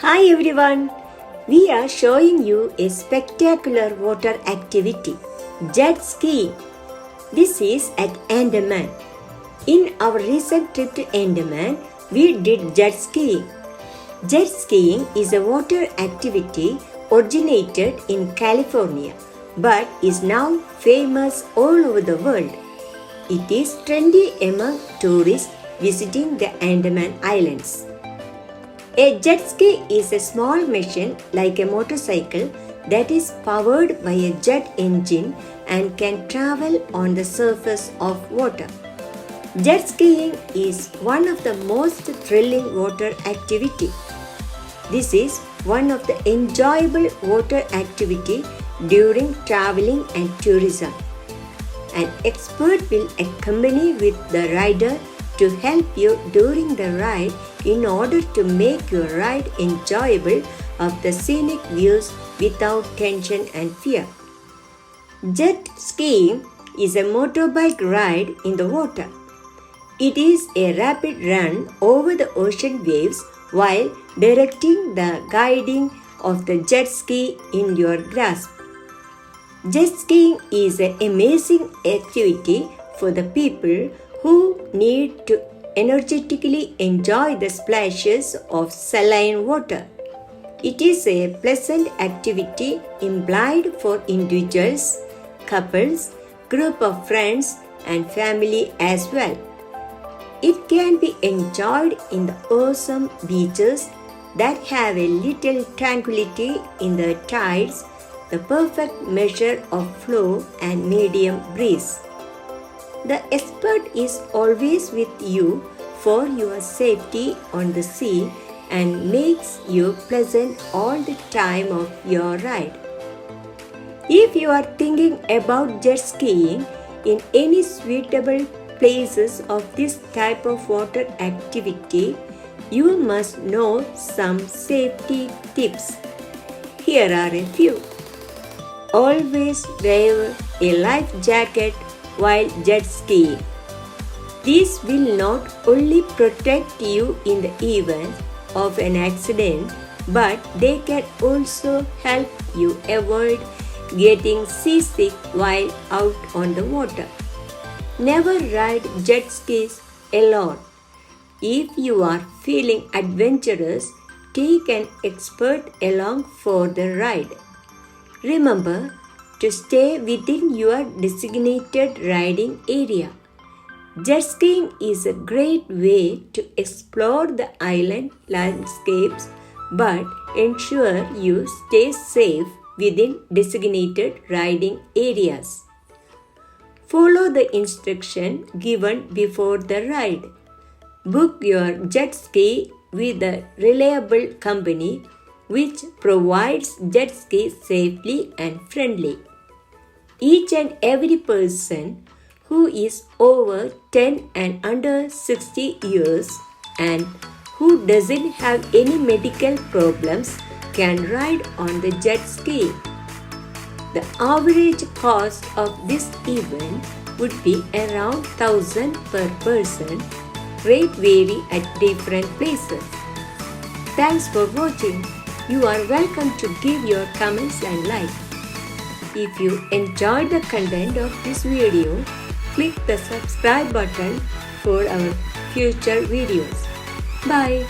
Hi everyone! We are showing you a spectacular water activity, jet skiing. This is at Andaman. In our recent trip to Andaman, we did jet skiing. Jet skiing is a water activity originated in California but is now famous all over the world. It is trendy among tourists visiting the Andaman Islands. A jet ski is a small machine like a motorcycle that is powered by a jet engine and can travel on the surface of water. Jet skiing is one of the most thrilling water activity. This is one of the enjoyable water activity during traveling and tourism. An expert will accompany with the rider to help you during the ride in order to make your ride enjoyable of the scenic views without tension and fear. Jet skiing is a motorbike ride in the water. It is a rapid run over the ocean waves while directing the guiding of the jet ski in your grasp. Jet skiing is an amazing activity for the people who need to energetically enjoy the splashes of saline water. It is a pleasant activity implied for individuals, couples, group of friends and family as well. It can be enjoyed in the awesome beaches that have a little tranquility in the tides, the perfect measure of flow and medium breeze. The expert is always with you for your safety on the sea and makes you pleasant all the time of your ride. If you are thinking about jet skiing in any suitable places of this type of water activity, you must know some safety tips. Here are a few. Always wear a life jacket while jet skiing. These will not only protect you in the event of an accident, but they can also help you avoid getting seasick while out on the water. Never ride jet skis alone. If you are feeling adventurous, take an expert along for the ride. Remember to stay within your designated riding area. Jet skiing is a great way to explore the island landscapes, but ensure you stay safe within designated riding areas. Follow the instruction given before the ride. Book your jet ski with a reliable company which provides jet ski safely and friendly. Each and every person who is over 10 and under 60 years and who doesn't have any medical problems can ride on the jet ski. The average cost of this event would be around 1,000 per person. Rate vary at different places. Thanks for watching. You are welcome to give your comments and like. If you enjoyed the content of this video, click the subscribe button for our future videos. Bye.